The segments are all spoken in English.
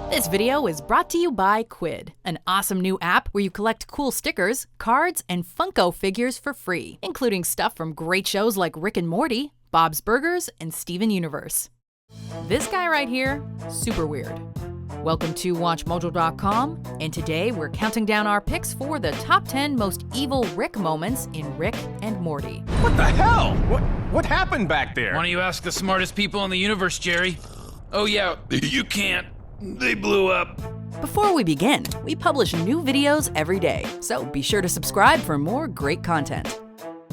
This video is brought to you by Quid, an awesome new app where you collect cool stickers, cards, and Funko figures for free, including stuff from great shows like Rick and Morty, Bob's Burgers, and Steven Universe. This guy right here, super weird. Welcome to WatchMojo.com, and today we're counting down our picks for the top 10 most evil Rick moments in Rick and Morty. What the hell? What happened back there? Why don't you ask the smartest people in the universe, Jerry? Oh yeah, you can't. They blew up. Before we begin, we publish new videos every day, so be sure to subscribe for more great content.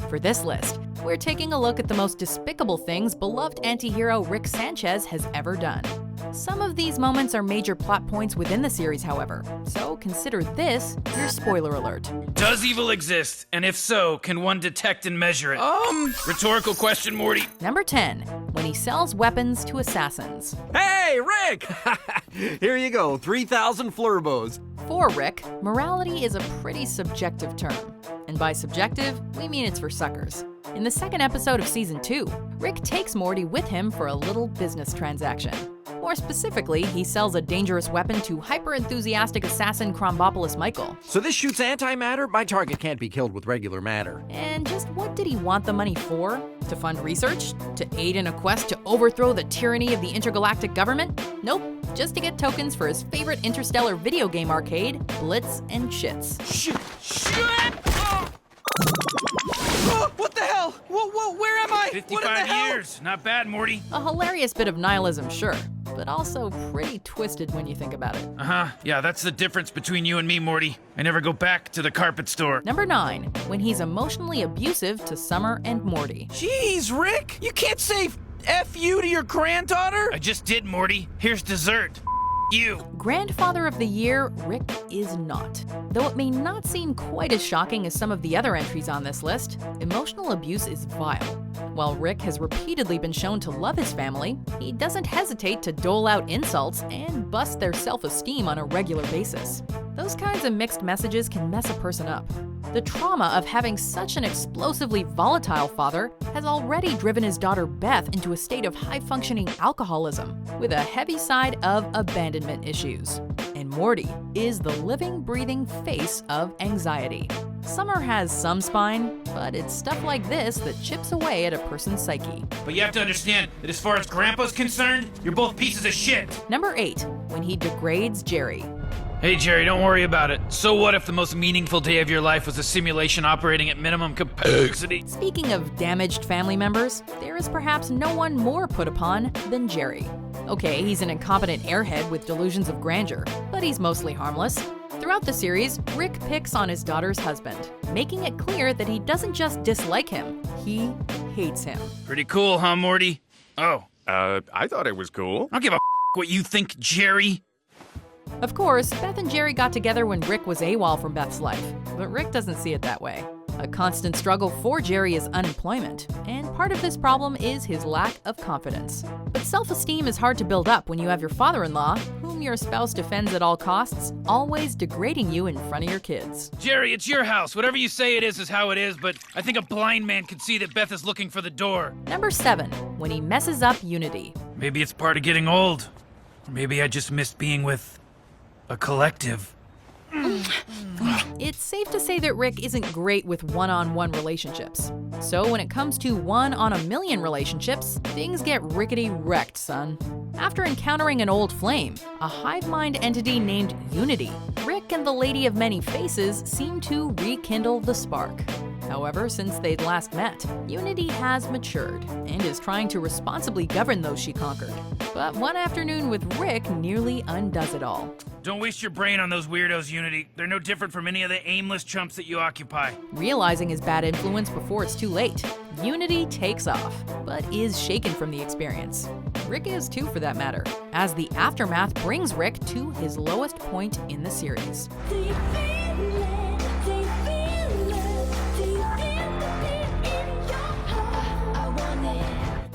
For this list, we're taking a look at the most despicable things beloved anti-hero Rick Sanchez has ever done. Some of these moments are major plot points within the series, however, so consider this your spoiler alert. Does evil exist? And if so, can one detect and measure it? Rhetorical question, Morty. Number 10, when he sells weapons to assassins. Hey, Rick! Here you go, 3,000 flurbos. For Rick, morality is a pretty subjective term. And by subjective, we mean it's for suckers. In the second episode of Season 2, Rick takes Morty with him for a little business transaction. More specifically, he sells a dangerous weapon to hyper-enthusiastic assassin Krombopolis Michael. So this shoots antimatter? My target can't be killed with regular matter. And just what did he want the money for? To fund research? To aid in a quest to overthrow the tyranny of the intergalactic government? Nope, just to get tokens for his favorite interstellar video game arcade, Blitz and Shits. Shit! What the hell? Whoa, where am I? 55 years. Not bad, Morty. A hilarious bit of nihilism, sure, but also pretty twisted when you think about it. Yeah, that's the difference between you and me, Morty. I never go back to the carpet store. Number 9, when he's emotionally abusive to Summer and Morty. Jeez, Rick! You can't say F you to your granddaughter? I just did, Morty. Here's dessert. You. Grandfather of the Year, Rick is not. Though it may not seem quite as shocking as some of the other entries on this list, emotional abuse is vile. While Rick has repeatedly been shown to love his family, he doesn't hesitate to dole out insults and bust their self-esteem on a regular basis. Those kinds of mixed messages can mess a person up. The trauma of having such an explosively volatile father has already driven his daughter Beth into a state of high-functioning alcoholism, with a heavy side of abandonment issues. And Morty is the living, breathing face of anxiety. Summer has some spine, but it's stuff like this that chips away at a person's psyche. But you have to understand that as far as Grandpa's concerned, you're both pieces of shit. Number 8, when he degrades Jerry. Hey, Jerry, don't worry about it. So what if the most meaningful day of your life was a simulation operating at minimum capacity? Speaking of damaged family members, there is perhaps no one more put upon than Jerry. Okay, he's an incompetent airhead with delusions of grandeur, but he's mostly harmless. Throughout the series, Rick picks on his daughter's husband, making it clear that he doesn't just dislike him, he hates him. Pretty cool, huh, Morty? Oh. I thought it was cool. I don't give a what you think, Jerry. Of course, Beth and Jerry got together when Rick was AWOL from Beth's life, but Rick doesn't see it that way. A constant struggle for Jerry is unemployment, and part of this problem is his lack of confidence. But self-esteem is hard to build up when you have your father-in-law, whom your spouse defends at all costs, always degrading you in front of your kids. Jerry, it's your house. Whatever you say it is how it is, but I think a blind man could see that Beth is looking for the door. Number 7, when he messes up Unity. Maybe it's part of getting old. Or maybe I just missed being with a collective. It's safe to say that Rick isn't great with one-on-one relationships. So when it comes to one-on-a-million relationships, things get rickety wrecked, son. After encountering an old flame, a hive mind entity named Unity, Rick and the Lady of Many Faces seem to rekindle the spark. However, since they'd last met, Unity has matured and is trying to responsibly govern those she conquered. But one afternoon with Rick nearly undoes it all. Don't waste your brain on those weirdos, Unity. They're no different from any of the aimless chumps that you occupy. Realizing his bad influence before it's too late, Unity takes off, but is shaken from the experience. Rick is too, for that matter, as the aftermath brings Rick to his lowest point in the series.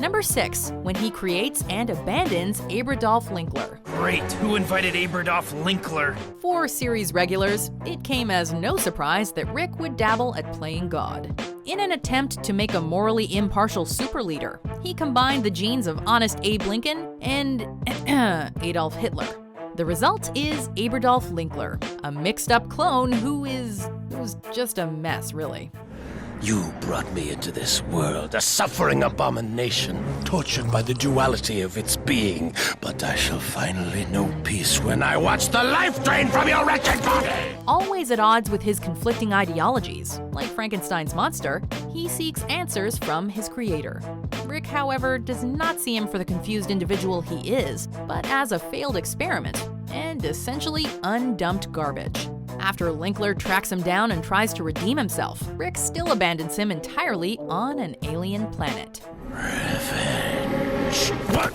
Number 6, when he creates and abandons Abradolf Lincler. Great. Who invited Abradolf Lincler? For series regulars, it came as no surprise that Rick would dabble at playing God. In an attempt to make a morally impartial super leader, he combined the genes of honest Abe Lincoln and Adolf Hitler. The result is Abradolf Lincler, a mixed-up clone who's just a mess, really. You brought me into this world, a suffering abomination, tortured by the duality of its being. But I shall finally know peace when I watch the life drain from your wretched body! Always at odds with his conflicting ideologies, like Frankenstein's monster, he seeks answers from his creator. Rick, however, does not see him for the confused individual he is, but as a failed experiment, and essentially undumped garbage. After Lincler tracks him down and tries to redeem himself, Rick still abandons him entirely on an alien planet. Revenge. What?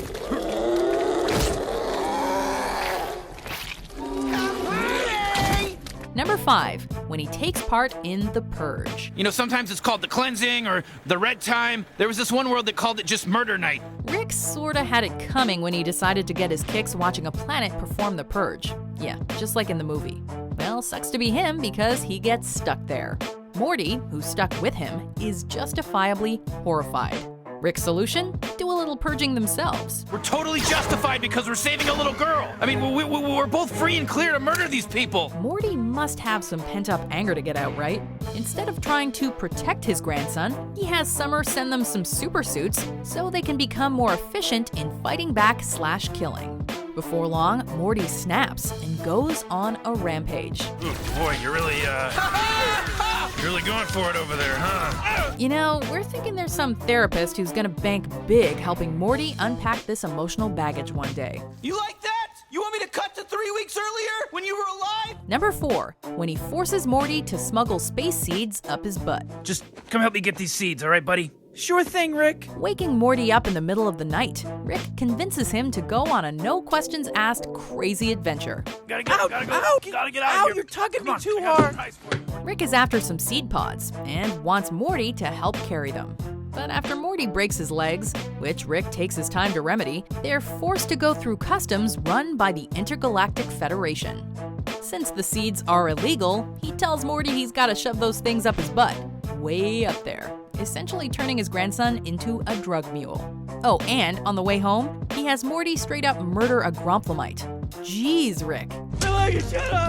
Number 5, when he takes part in the Purge. You know, sometimes it's called the cleansing or the red time. There was this one world that called it just murder night. Rick sorta had it coming when he decided to get his kicks watching a planet perform the Purge. Yeah, just like in the movie. Well, sucks to be him because he gets stuck there. Morty, who's stuck with him, is justifiably horrified. Rick's solution? Do a little purging themselves. We're totally justified because we're saving a little girl. I mean, we're both free and clear to murder these people. Morty must have some pent-up anger to get out, right? Instead of trying to protect his grandson, he has Summer send them some super suits so they can become more efficient in fighting back/killing. Before long, Morty snaps and goes on a rampage. Ooh, boy, you're really going for it over there, huh? You know, we're thinking there's some therapist who's gonna bank big helping Morty unpack this emotional baggage one day. You like that? You want me to cut to 3 weeks earlier when you were alive? Number 4, when he forces Morty to smuggle space seeds up his butt. Just come help me get these seeds, all right, buddy? Sure thing, Rick. Waking Morty up in the middle of the night, Rick convinces him to go on a no-questions-asked crazy adventure. Gotta go. Gotta get out Ow, of here. you're tugging Come me on, too I got hard. a prize for you. Rick is after some seed pods and wants Morty to help carry them. But after Morty breaks his legs, which Rick takes his time to remedy, they're forced to go through customs run by the Intergalactic Federation. Since the seeds are illegal, he tells Morty he's gotta shove those things up his butt, way up there, essentially turning his grandson into a drug mule. Oh, and on the way home, he has Morty straight up murder a Gromphlamite. Jeez, Rick.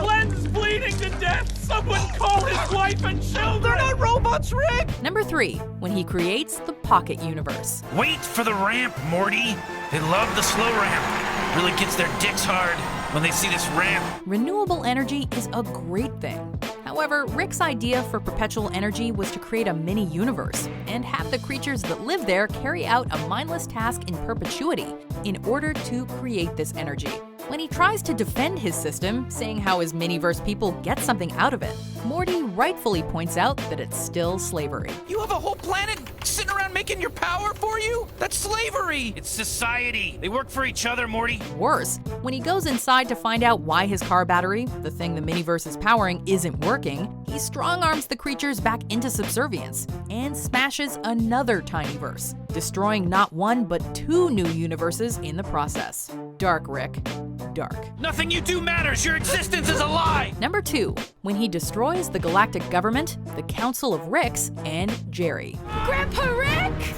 Glenn's bleeding to death. Someone call his wife and children. They're not robots, Rick. Number 3, when he creates the Pocket Universe. Wait for the ramp, Morty. They love the slow ramp. Really gets their dicks hard when they see this ramp. Renewable energy is a great thing. However, Rick's idea for perpetual energy was to create a mini-universe and have the creatures that live there carry out a mindless task in perpetuity in order to create this energy. When he tries to defend his system, saying how his miniverse people get something out of it, Morty rightfully points out that it's still slavery. You have a whole planet sitting around making your power for you? That's slavery. It's society. They work for each other, Morty. Worse, when he goes inside to find out why his car battery, the thing the miniverse is powering, isn't working, he strong-arms the creatures back into subservience and smashes another tiny verse, destroying not one but 2 new universes in the process. Dark, Rick. Dark. Nothing you do matters. Your existence is a lie. Number 2, when he destroys the galactic government, the Council of Ricks, and Jerry. Grandpa Rick!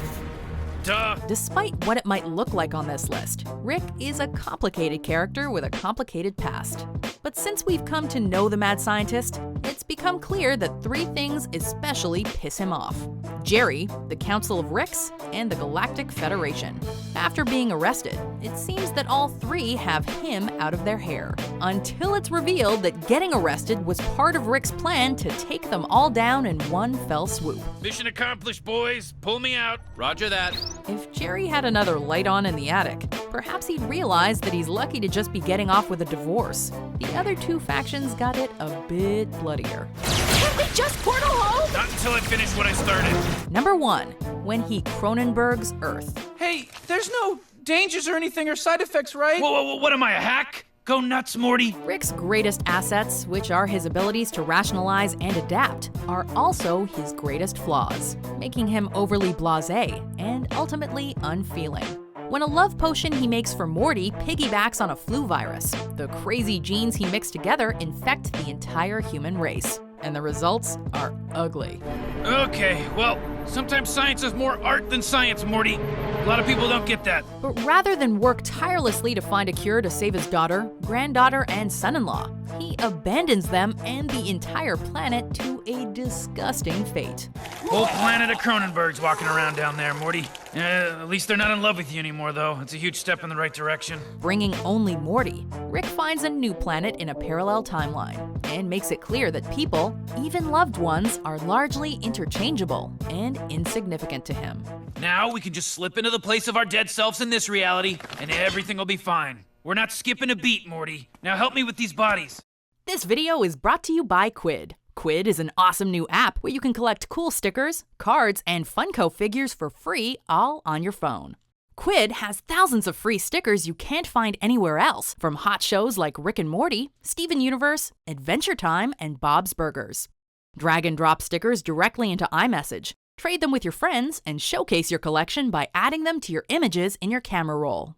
Duh. Despite what it might look like on this list, Rick is a complicated character with a complicated past. But since we've come to know the mad scientist, it's become clear that 3 things especially piss him off. Jerry, the Council of Ricks, and the Galactic Federation. After being arrested, it seems that all 3 have him out of their hair, until it's revealed that getting arrested was part of Rick's plan to take them all down in one fell swoop. Mission accomplished, boys. Pull me out. Roger that. If Jerry had another light on in the attic, perhaps he'd realize that he's lucky to just be getting off with a divorce. The other 2 factions got it a bit bloodier. Can't we just portal home? Not until I finish what I started. Number 1, when he Cronenberg's Earth. Hey, there's no dangers or anything or side effects, right? Whoa, what am I, a hack? Go nuts, Morty. Rick's greatest assets, which are his abilities to rationalize and adapt, are also his greatest flaws, making him overly blasé and ultimately unfeeling. When a love potion he makes for Morty piggybacks on a flu virus, the crazy genes he mixed together infect the entire human race, and the results are ugly. Okay, well, sometimes science is more art than science, Morty. A lot of people don't get that. But rather than work tirelessly to find a cure to save his daughter, granddaughter, and son-in-law, he abandons them and the entire planet to a disgusting fate. Whole planet of Cronenberg's walking around down there, Morty. At least they're not in love with you anymore, though. It's a huge step in the right direction. Bringing only Morty, Rick finds a new planet in a parallel timeline and makes it clear that people, even loved ones, are largely interchangeable and insignificant to him. Now we can just slip into the place of our dead selves in this reality, and everything will be fine. We're not skipping a beat, Morty. Now help me with these bodies. This video is brought to you by Quid. Quid is an awesome new app where you can collect cool stickers, cards, and Funko figures for free all on your phone. Quid has thousands of free stickers you can't find anywhere else, from hot shows like Rick and Morty, Steven Universe, Adventure Time, and Bob's Burgers. Drag and drop stickers directly into iMessage, trade them with your friends, and showcase your collection by adding them to your images in your camera roll.